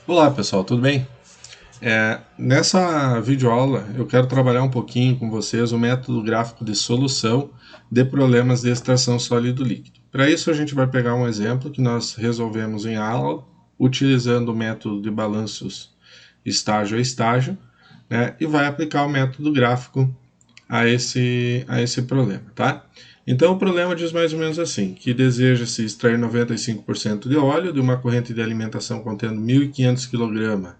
Olá pessoal, tudo bem? Nessa videoaula eu quero trabalhar um pouquinho com vocês o método gráfico de solução de problemas de extração sólido-líquido. Para isso a gente vai pegar um exemplo que nós resolvemos em aula, utilizando o método de balanços estágio a estágio, né, e vai aplicar o método gráfico a esse problema, tá? Então o problema diz mais ou menos assim, que deseja-se extrair 95% de óleo de uma corrente de alimentação contendo 1.500 kg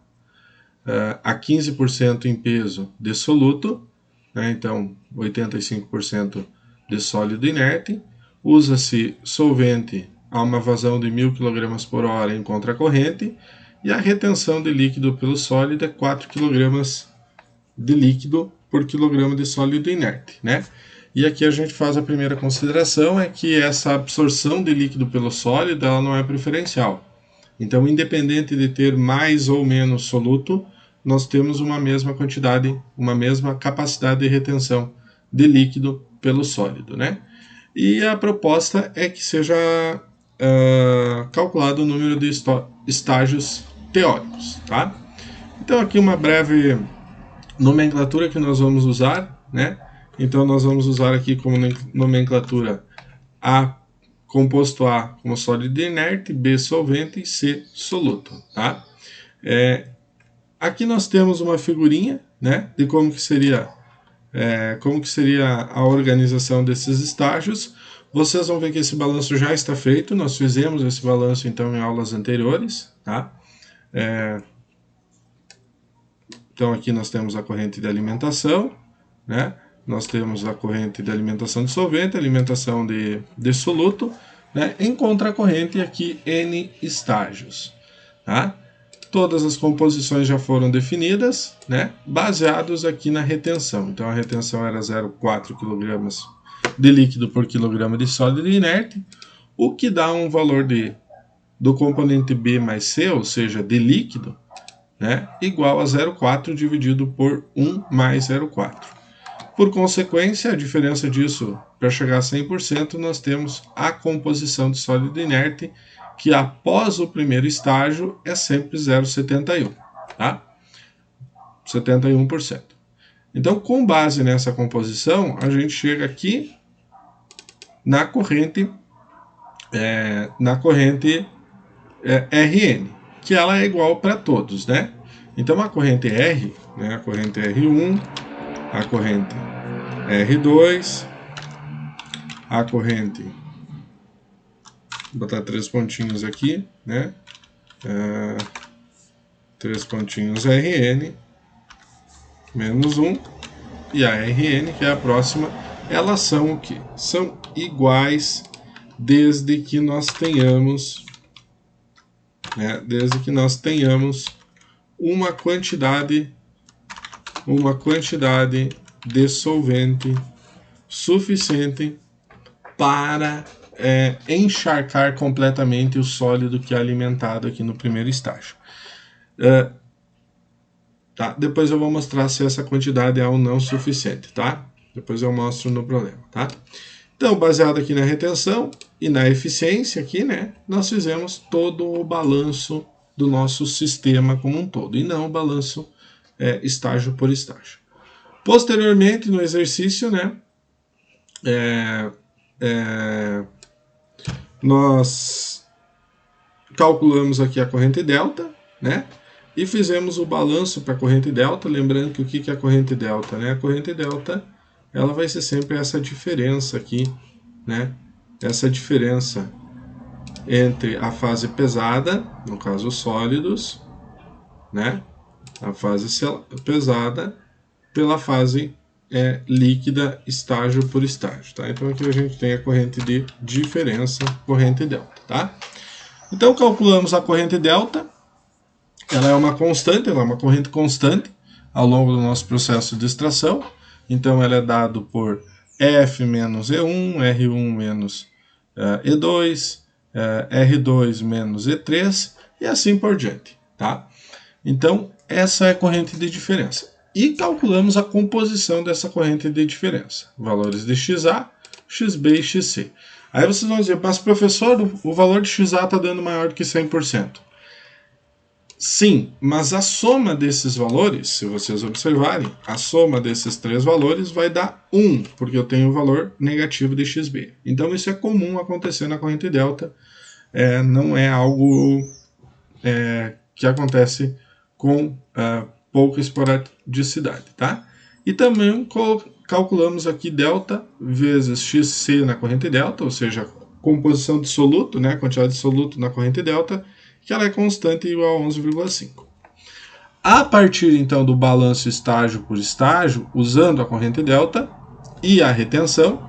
a 15% em peso de soluto, né? Então 85% de sólido inerte, usa-se solvente a uma vazão de 1.000 kg por hora em contracorrente e a retenção de líquido pelo sólido é 4 kg de líquido por quilograma de sólido inerte, né? E aqui a gente faz a primeira consideração, é que essa absorção de líquido pelo sólido ela não é preferencial. Então, independente de ter mais ou menos soluto, nós temos uma mesma quantidade, uma mesma capacidade de retenção de líquido pelo sólido, né? E a proposta é que seja calculado o número de estágios teóricos, tá? Então, aqui uma breve nomenclatura que nós vamos usar, né? Então, nós vamos usar aqui como nomenclatura A, composto A como sólido inerte, B, solvente e C, soluto, tá? Aqui nós temos uma figurinha, né, de como que seria a organização desses estágios. Vocês vão ver que esse balanço já está feito, nós fizemos esse balanço então em aulas anteriores, tá? Então aqui nós temos a corrente de alimentação, né? Nós temos a corrente de alimentação de solvente, alimentação de soluto, né? Em contracorrente aqui N estágios, tá? Todas as composições já foram definidas, né? Baseados aqui na retenção. Então a retenção era 0,4 kg de líquido por quilograma de sólido inerte, o que dá um valor do componente B mais C, ou seja, de líquido, né, igual a 0,4 dividido por 1 mais 0,4. Por consequência, a diferença disso, para chegar a 100%, nós temos a composição de sólido inerte, que após o primeiro estágio é sempre 0,71, tá? 71%. Então, com base nessa composição, a gente chega aqui na corrente Rn, que ela é igual para todos, né? Então a corrente R, né, a corrente R1, a corrente R2, a corrente, vou botar 3 pontinhos aqui, né? 3 pontinhos Rn, menos 1, e a Rn, que é a próxima, elas são o que? São iguais desde que nós tenhamos, né, uma quantidade de solvente suficiente para encharcar completamente o sólido que é alimentado aqui no primeiro estágio. Tá? Depois eu vou mostrar se essa quantidade é ou não suficiente, tá? Depois eu mostro no problema, tá? Então, baseado aqui na retenção e na eficiência aqui, né, nós fizemos todo o balanço do nosso sistema como um todo, e não o balanço estágio por estágio. Posteriormente, no exercício, né, nós calculamos aqui a corrente delta, né, e fizemos o balanço para a corrente delta, lembrando que o que é a corrente delta, né? A corrente delta, ela vai ser sempre essa diferença aqui, né? Essa diferença entre a fase pesada, no caso os sólidos, né? A fase pesada pela fase líquida, estágio por estágio, tá? Então aqui a gente tem a corrente de diferença, corrente delta, tá? Então calculamos a corrente delta, ela é uma constante, ela é uma corrente constante ao longo do nosso processo de extração, então ela é dado por F menos E1, R1 menos E2, R2 menos E3 e assim por diante, tá? Então, essa é a corrente de diferença. E calculamos a composição dessa corrente de diferença. Valores de XA, XB e XC. Aí vocês vão dizer, mas professor, o valor de XA está dando maior do que 100%. Sim, mas a soma desses valores, se vocês observarem, a soma desses 3 valores vai dar 1, porque eu tenho o valor negativo de XB. Então isso é comum acontecer na corrente delta, não é algo que acontece com pouca esporadicidade, tá? E também calculamos aqui delta vezes XC na corrente delta, ou seja, a composição de soluto, né, a quantidade de soluto na corrente delta, que ela é constante igual a 11,5. A partir então do balanço estágio por estágio, usando a corrente delta e a retenção,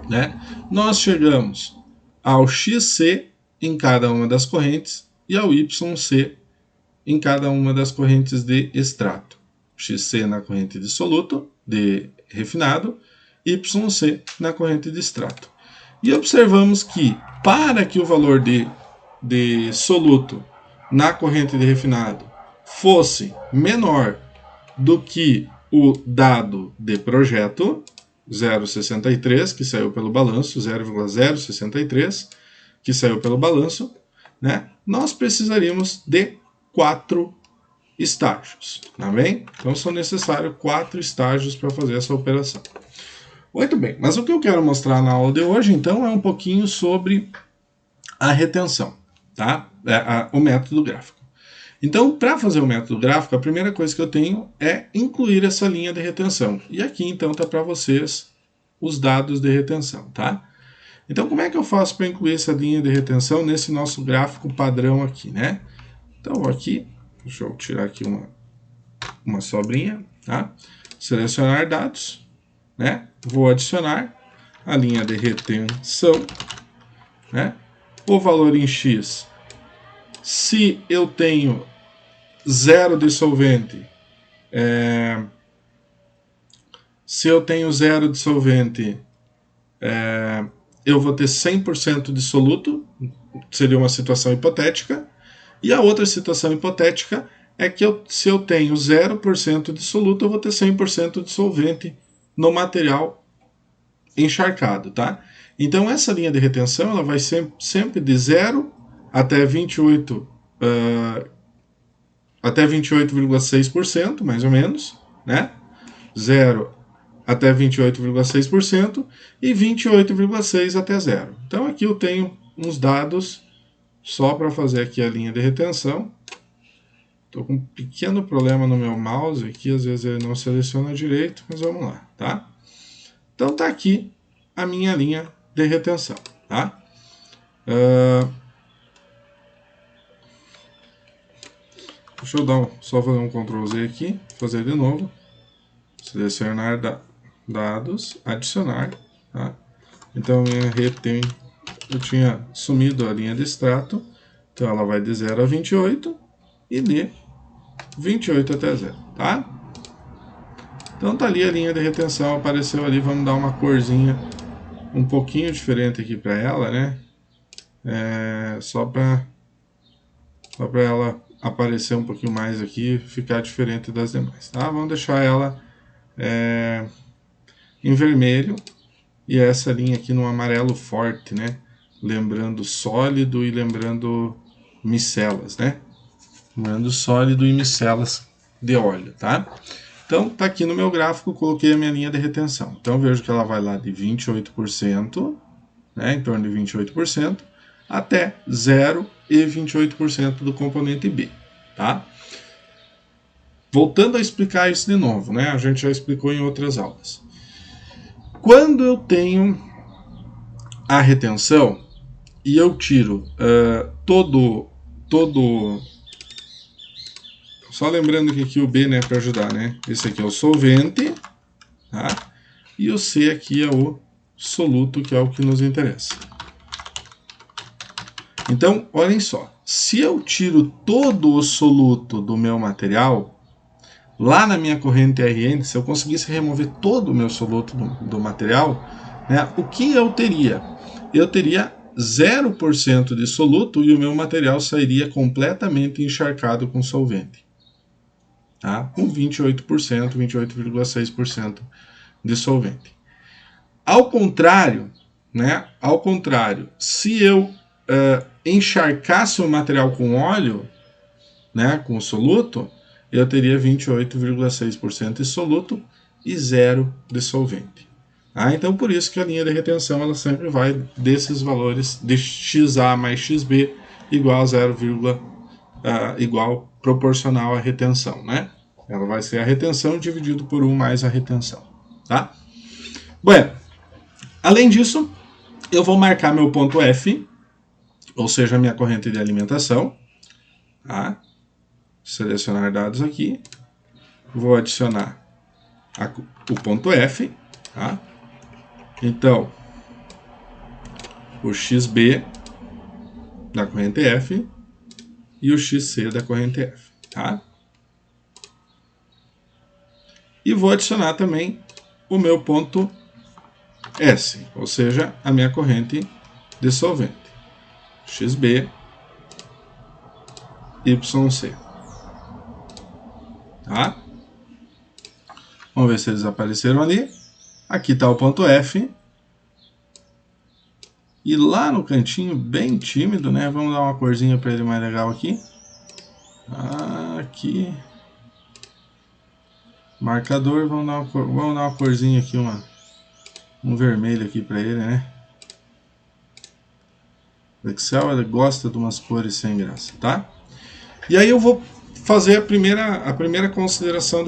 né, nós chegamos ao XC em cada uma das correntes e ao YC em cada uma das correntes de extrato. XC na corrente de soluto, de refinado, YC na corrente de extrato. E observamos que para que o valor de soluto na corrente de refinado fosse menor do que o dado de projeto, 0,63, que saiu pelo balanço, 0,063, que saiu pelo balanço, né, nós precisaríamos de 4 estágios, tá bem? Então são necessários 4 estágios para fazer essa operação. Muito bem, mas o que eu quero mostrar na aula de hoje, então, é um pouquinho sobre a retenção, tá? O método gráfico. Então, para fazer o método gráfico, a primeira coisa que eu tenho é incluir essa linha de retenção. E aqui, então, está para vocês os dados de retenção, tá? Então, como é que eu faço para incluir essa linha de retenção nesse nosso gráfico padrão aqui, né? Então, vou aqui, deixa eu tirar aqui uma sobrinha, tá? Selecionar dados, né? Vou adicionar a linha de retenção, né? O valor em X, se eu tenho 0 de solvente, eu vou ter 100% de soluto, seria uma situação hipotética. E a outra situação hipotética é que se eu tenho 0% de soluto, eu vou ter 100% de solvente no material encharcado, tá? Então essa linha de retenção ela vai sempre de 0 até 28, até 28,6%, mais ou menos, né? 0 até 28,6% e 28,6 até 0. Então aqui eu tenho uns dados só para fazer aqui a linha de retenção. Estou com um pequeno problema no meu mouse aqui, às vezes ele não seleciona direito, mas vamos lá, tá? Então está aqui a minha linha de retenção, tá? Deixa eu só fazer um Ctrl Z aqui, fazer de novo. Selecionar dados, adicionar, tá? Então minha eu tinha sumido a linha de extrato, então ela vai de 0 a 28 e de 28 até 0, tá? Então tá ali a linha de retenção, apareceu ali, vamos dar uma corzinha um pouquinho diferente aqui para ela, né? Só para ela aparecer um pouquinho mais aqui, ficar diferente das demais, tá? Vamos deixar ela em vermelho e essa linha aqui no amarelo forte, né? Lembrando sólido e lembrando micelas, né? Lembrando sólido e micelas de óleo, tá? Então, tá aqui no meu gráfico, coloquei a minha linha de retenção. Então, eu vejo que ela vai lá de 28%, né, em torno de 28%, até 0 e 28% do componente B, tá? Voltando a explicar isso de novo, né? A gente já explicou em outras aulas. Quando eu tenho a retenção e eu tiro só lembrando que aqui o B, né, para ajudar, né? Esse aqui é o solvente, tá? E o C aqui é o soluto, que é o que nos interessa. Então, olhem só. Se eu tiro todo o soluto do meu material, lá na minha corrente RN, se eu conseguisse remover todo o meu soluto do material, né, o que eu teria? Eu teria 0% de soluto e o meu material sairia completamente encharcado com solvente. Tá? Com 28%, 28,6% de solvente. Ao contrário, né? Ao contrário, se eu encharcasse o material com óleo, né, com o soluto, eu teria 28,6% de soluto e 0 de solvente. Então, por isso que a linha de retenção ela sempre vai desses valores de XA mais XB igual a 0, igual proporcional à retenção, né? Ela vai ser a retenção dividido por 1 mais a retenção, tá? Bom, além disso, eu vou marcar meu ponto F, ou seja, a minha corrente de alimentação, tá? Selecionar dados aqui, vou adicionar o ponto F, tá? Então, o XB da corrente F e o XC da corrente F, tá? E vou adicionar também o meu ponto S, ou seja, a minha corrente de solvente, XB, YC, tá? Vamos ver se eles apareceram ali. Aqui está o ponto F. E lá no cantinho, bem tímido, né? Vamos dar uma corzinha para ele mais legal aqui. Aqui. Marcador, vamos dar uma corzinha aqui, um vermelho aqui para ele, né? O Excel ele gosta de umas cores sem graça, tá? E aí eu vou fazer a primeira consideração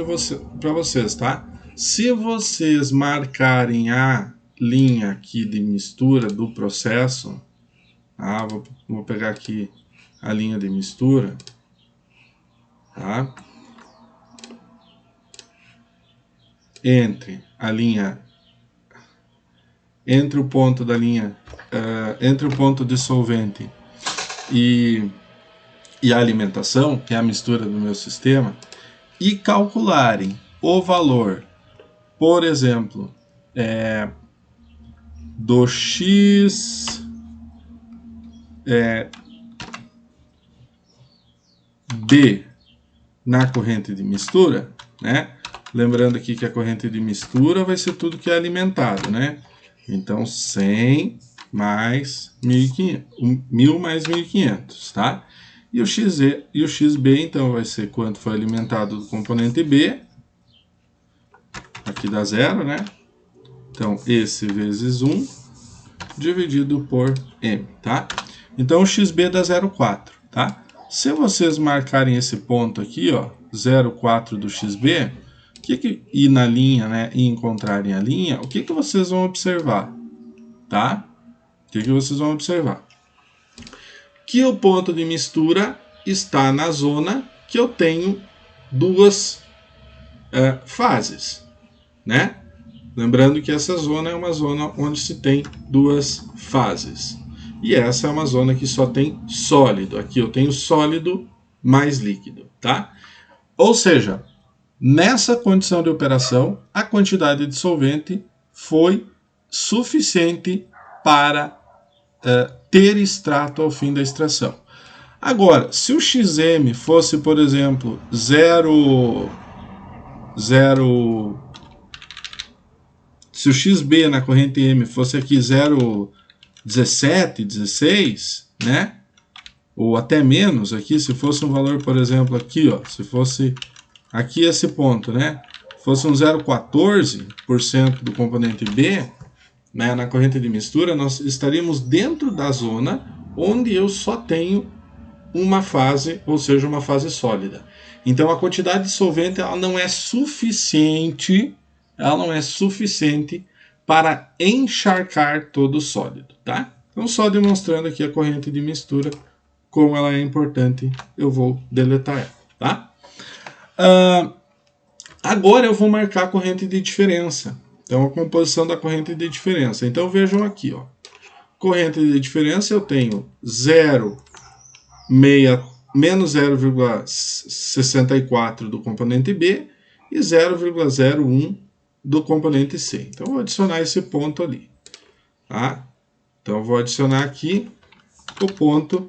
para vocês, tá? Se vocês marcarem a linha aqui de mistura do processo, vou pegar aqui a linha de mistura, tá? Entre o ponto da linha, entre o ponto de solvente e a alimentação, que é a mistura do meu sistema, e calcularem o valor, por exemplo, do X B na corrente de mistura, né? Lembrando aqui que a corrente de mistura vai ser tudo que é alimentado, né? Então, 100 mais 1.500, 1.000 mais 1.500, tá? E o XZ e o XB, então, vai ser quanto foi alimentado do componente B. Aqui dá 0, né? Então, esse vezes 1 dividido por M, tá? Então, o XB dá 0,4, tá? Se vocês marcarem esse ponto aqui, ó, 0,4 do XB, e na linha, né, e encontrarem a linha, o que vocês vão observar, tá? O que vocês vão observar? Que o ponto de mistura está na zona que eu tenho duas fases, né? Lembrando que essa zona é uma zona onde se tem duas fases. E essa é uma zona que só tem sólido. Aqui eu tenho sólido mais líquido, tá? Ou seja, nessa condição de operação, a quantidade de solvente foi suficiente para ter extrato ao fim da extração. Agora, se o XM fosse, por exemplo, 0, se o XB na corrente M fosse aqui 0,17, 16, né? Ou até menos aqui, se fosse um valor, por exemplo, aqui, ó, se fosse aqui esse ponto, né? Fosse um 0,14% do componente B, né, na corrente de mistura, nós estaríamos dentro da zona onde eu só tenho uma fase, ou seja, uma fase sólida. Então a quantidade de solvente ela não é suficiente para encharcar todo o sólido, tá? Então só demonstrando aqui a corrente de mistura, como ela é importante, eu vou deletar ela, tá? Agora eu vou marcar a corrente de diferença. Então a composição da corrente de diferença. Então vejam aqui, ó. Corrente de diferença eu tenho menos 0,64 do componente B e 0,01 do componente C. Então, vou adicionar esse ponto ali. Tá? Então, vou adicionar aqui o ponto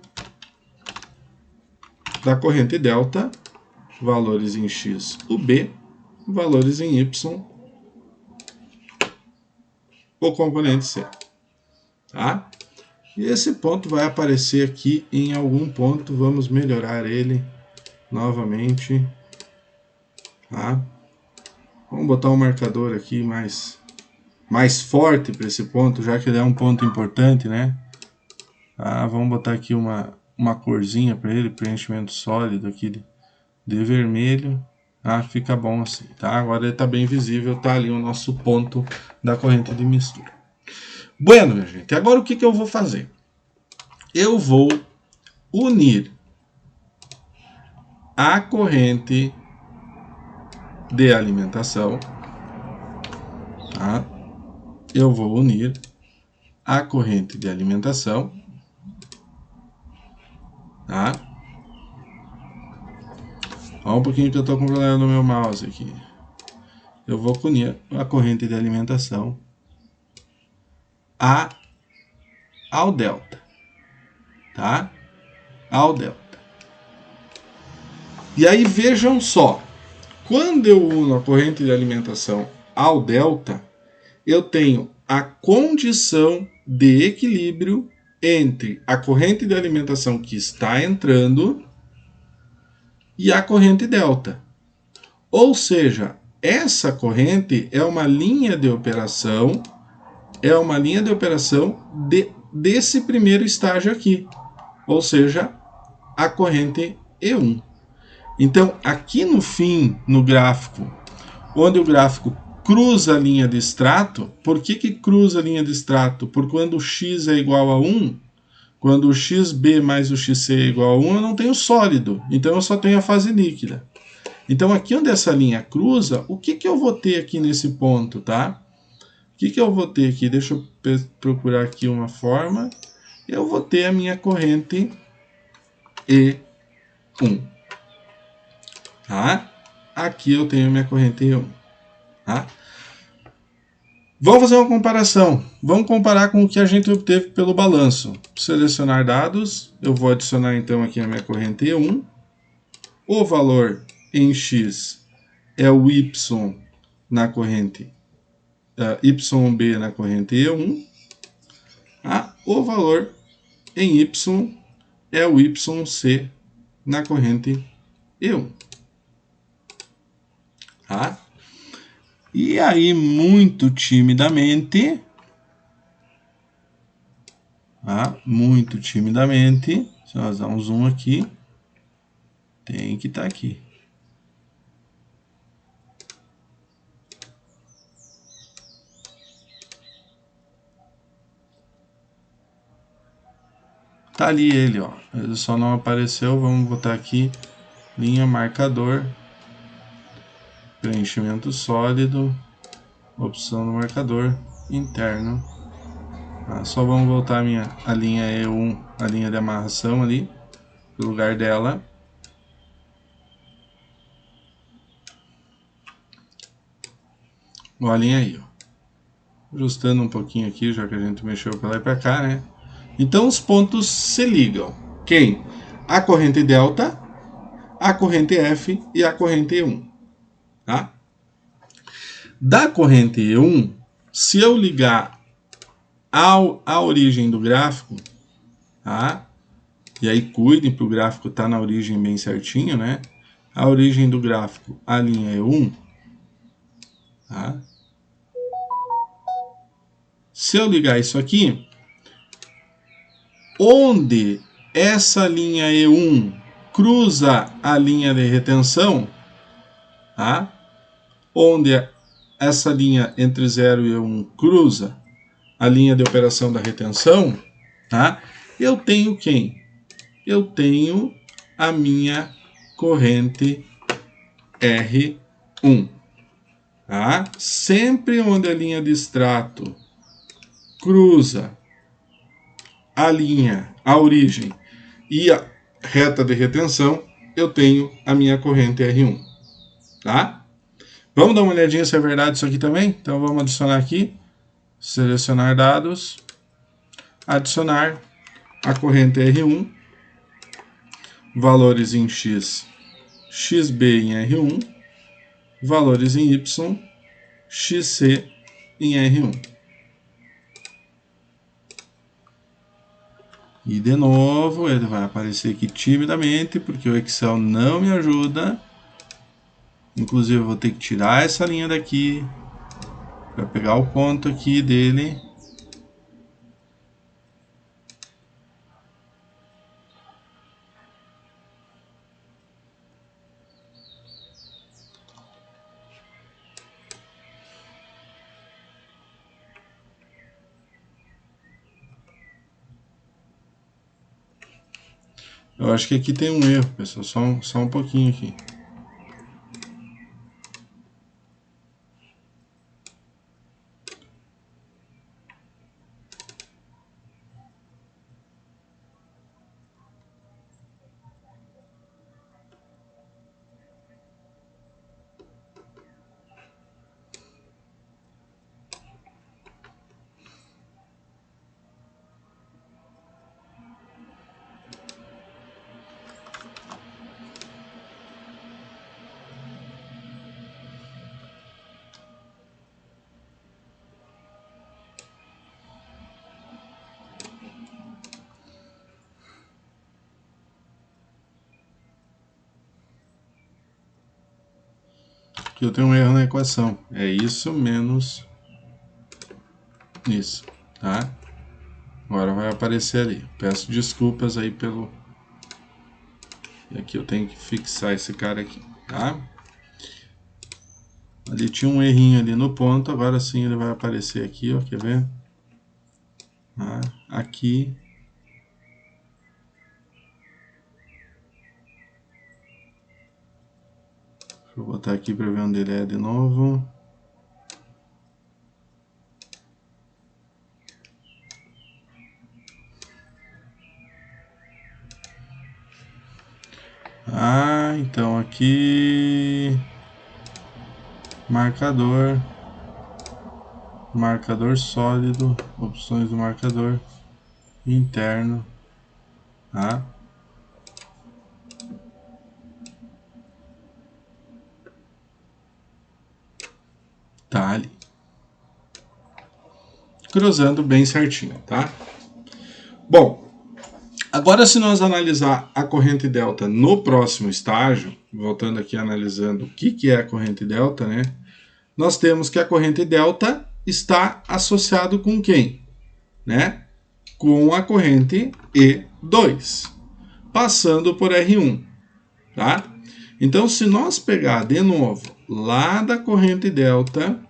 da corrente delta, valores em X, o B, valores em Y, o componente C. Tá? E esse ponto vai aparecer aqui em algum ponto. Vamos melhorar ele novamente, tá? Vamos botar um marcador aqui mais forte para esse ponto, já que ele é um ponto importante, né? Tá? Vamos botar aqui uma corzinha para ele, preenchimento sólido aqui de vermelho. Ah, fica bom assim, tá? Agora ele está bem visível, tá ali o nosso ponto da corrente de mistura. Bueno, minha gente, agora o que eu vou fazer? Eu vou unir a corrente de alimentação, tá? Eu vou unir a corrente de alimentação, tá? Olha um pouquinho que eu estou com problema no meu mouse aqui. Eu vou unir a corrente de alimentação ao delta, tá? Ao delta. E aí vejam só, quando eu uno a corrente de alimentação ao delta, eu tenho a condição de equilíbrio entre a corrente de alimentação que está entrando e a corrente delta. Ou seja, essa corrente é uma linha de operação, desse primeiro estágio aqui, ou seja, a corrente E1. Então, aqui no fim, no gráfico, onde o gráfico cruza a linha de extrato, por que cruza a linha de extrato? Porque quando o x é igual a 1, quando o xb mais o xc é igual a 1, eu não tenho sólido, então eu só tenho a fase líquida. Então, aqui onde essa linha cruza, o que eu vou ter aqui nesse ponto, tá? O que eu vou ter aqui? Deixa eu procurar aqui uma forma. Eu vou ter a minha corrente E1. Tá? Aqui eu tenho a minha corrente E1. Tá? Vamos fazer uma comparação. Vamos comparar com o que a gente obteve pelo balanço. Selecionar dados. Eu vou adicionar então aqui a minha corrente E1. O valor em X é o Y na corrente YB na corrente E1. O valor em Y é o YC na corrente E1. Tá? E aí, muito timidamente, se nós dar um zoom aqui, tem que estar aqui. Tá ali ele, ó. Ele só não apareceu. Vamos botar aqui linha marcador, preenchimento sólido, opção do marcador interno. Só vamos voltar a linha E1, a linha de amarração ali, no lugar dela. Olhem aí, ó. Ajustando um pouquinho aqui, já que a gente mexeu para lá e para cá, né? Então os pontos se ligam. Quem? A corrente delta, a corrente F e a corrente E1. Tá? Da corrente E1, se eu ligar à origem do gráfico, tá? E aí cuidem para o gráfico estar na origem bem certinho, né? A origem do gráfico, a linha E1, tá? Se eu ligar isso aqui, onde essa linha E1 cruza a linha de retenção, tá? Onde essa linha entre 0 e 1 cruza a linha de operação da retenção, tá? Eu tenho quem? Eu tenho a minha corrente R1. Tá? Sempre onde a linha de extrato cruza a origem e a reta de retenção, eu tenho a minha corrente R1. Tá? Vamos dar uma olhadinha se é verdade isso aqui também? Então vamos adicionar aqui, selecionar dados, adicionar a corrente R1, valores em X, XB em R1, valores em Y, XC em R1. E de novo, ele vai aparecer aqui timidamente, porque o Excel não me ajuda. Inclusive, eu vou ter que tirar essa linha daqui para pegar o ponto aqui dele. Eu acho que aqui tem um erro, pessoal, só um pouquinho aqui. Aqui eu tenho um erro na equação. É isso menos isso, tá? Agora vai aparecer ali. Peço desculpas aí pelo... E aqui eu tenho que fixar esse cara aqui, tá? Ali tinha um errinho ali no ponto, agora sim ele vai aparecer aqui, ó, quer ver? Ah, aqui. Deixa eu botar aqui para ver onde ele é de novo. Ah, então aqui... Marcador sólido, opções do marcador interno, tá? Tá ali. Cruzando bem certinho, tá? Bom, agora se nós analisar a corrente delta no próximo estágio, voltando aqui analisando o que é a corrente delta, né? Nós temos que a corrente delta está associado com quem? Né? Com a corrente E2, passando por R1, tá? Então, se nós pegar de novo lá da corrente delta,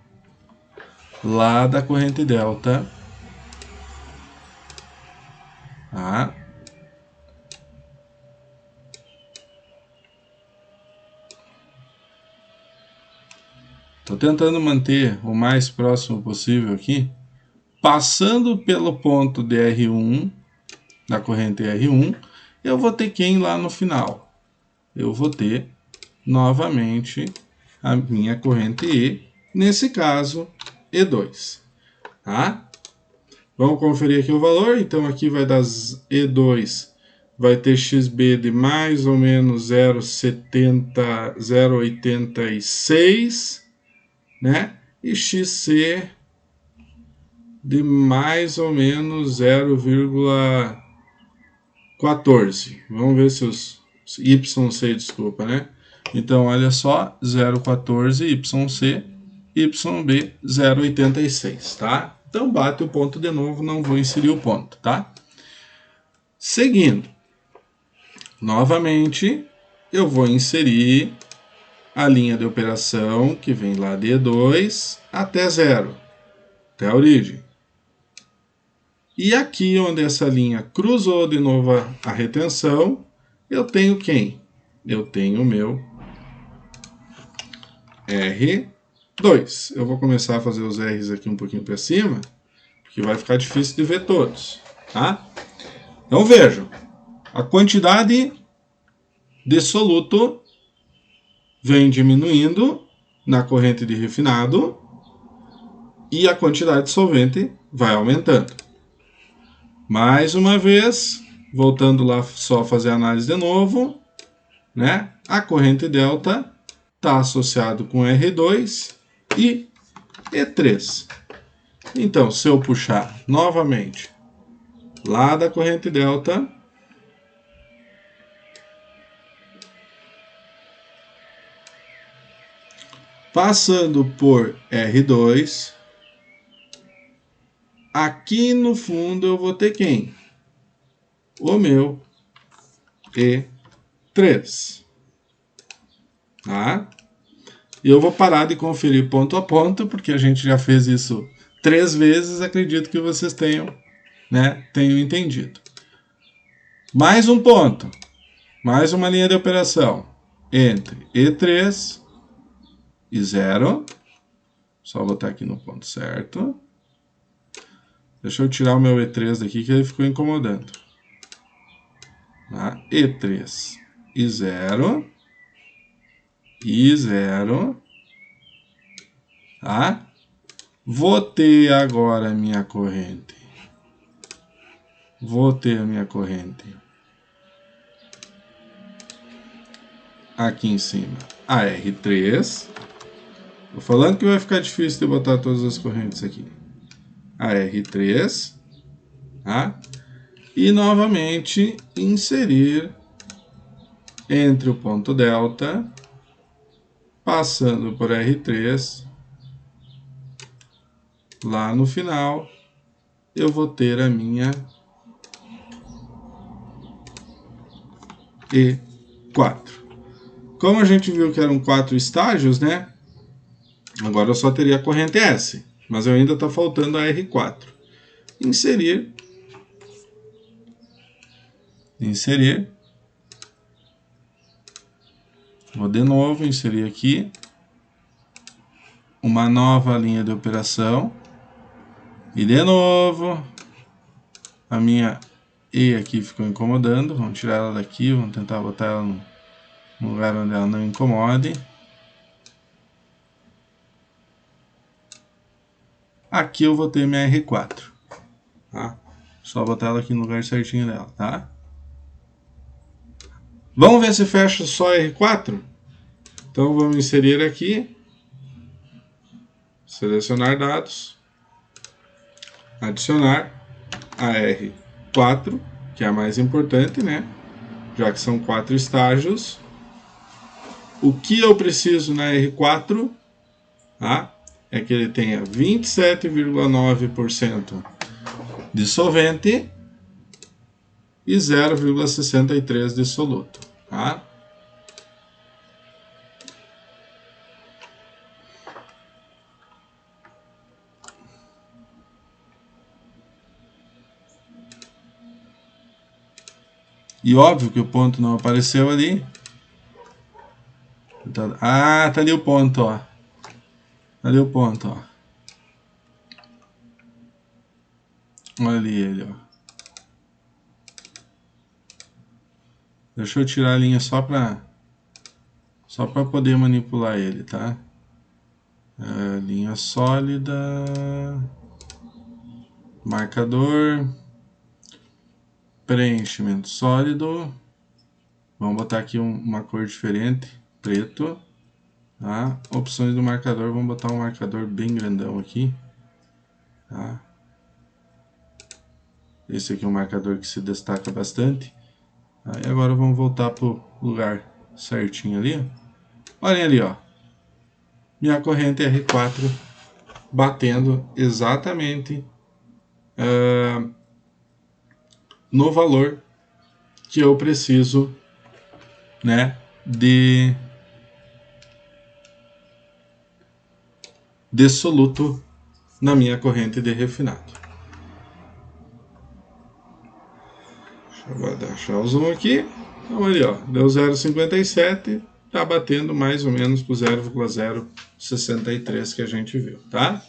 tá? Estou tentando manter o mais próximo possível aqui. Passando pelo ponto de R1, da corrente R1, eu vou ter quem lá no final? Eu vou ter novamente a minha corrente E, nesse caso E2, tá? Vamos conferir aqui o valor, então aqui vai dar E2, vai ter XB de mais ou menos 0,86, né? E XC de mais ou menos 0,14. Vamos ver se os YC, desculpa, né? Então, olha só, 0,14 YC, YB 0,86, tá? Então, bate o ponto de novo, não vou inserir o ponto, tá? Seguindo, novamente, eu vou inserir a linha de operação que vem lá de E2 até 0, até a origem. E aqui onde essa linha cruzou de novo a retenção, eu tenho quem? Eu tenho o meu R2. Eu vou começar a fazer os R's aqui um pouquinho para cima, porque vai ficar difícil de ver todos, tá? Então vejam, a quantidade de soluto vem diminuindo na corrente de refinado e a quantidade de solvente vai aumentando. Mais uma vez, voltando lá só fazer a análise de novo, né? A corrente delta está associado com R2 e E3. Então, se eu puxar novamente lá da corrente delta passando por R2. Aqui no fundo eu vou ter quem? O meu E3. Tá? E eu vou parar de conferir ponto a ponto, porque a gente já fez isso 3 vezes, acredito que vocês tenham entendido. Mais um ponto, mais uma linha de operação entre E3 e 0. Só botar aqui no ponto certo. Deixa eu tirar o meu E3 daqui que ele ficou incomodando. Tá? E3 e 0. E 0. Tá? Vou ter agora a minha corrente. Vou ter a minha corrente aqui em cima, a R3. Tô falando que vai ficar difícil de botar todas as correntes aqui. A R3, tá? E novamente inserir entre o ponto delta, passando por R3, lá no final, eu vou ter a minha E4. Como a gente viu que eram 4 estágios, né? Agora eu só teria a corrente S, mas eu ainda está faltando a R4. Inserir. Vou de novo inserir aqui uma nova linha de operação. E de novo, a minha E aqui ficou incomodando. Vamos tirar ela daqui, vamos tentar botar ela no lugar onde ela não incomode. Aqui eu vou ter minha R4. Tá? Só botar ela aqui no lugar certinho dela, tá? Vamos ver se fecha só R4? Então vamos inserir aqui. Selecionar dados. Adicionar a R4, que é a mais importante, né? Já que são 4 estágios. O que eu preciso na R4, tá? É que ele tenha 27,9% de solvente e 0,63% de soluto, tá? E óbvio que o ponto não apareceu ali. Ah, tá ali o ponto, ó. Ali o ponto, ó. Olha ali ele, ó. Deixa eu tirar a linha só pra poder manipular ele, tá? Linha sólida. Marcador. Preenchimento sólido. Vamos botar aqui uma cor diferente. Preto. Tá? Opções do marcador. Vamos botar um marcador bem grandão aqui. Tá? Esse aqui é um marcador que se destaca bastante. Aí agora vamos voltar para o lugar certinho ali. Olhem ali, ó. Minha corrente R4 batendo exatamente no valor que eu preciso, né, de soluto na minha corrente de refinado. Deixa eu deixar o zoom aqui. Então ali, ó, deu 0,57, tá batendo mais ou menos com 0,063 que a gente viu, tá?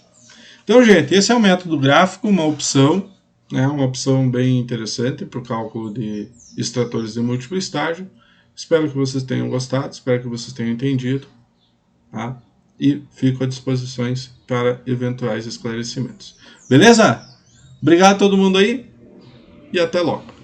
Então, gente, esse é o método gráfico, uma opção, né, uma opção bem interessante para o cálculo de extratores de múltiplo estágio. Espero que vocês tenham gostado, espero que vocês tenham entendido, tá? E fico à disposição para eventuais esclarecimentos. Beleza? Obrigado a todo mundo aí e até logo.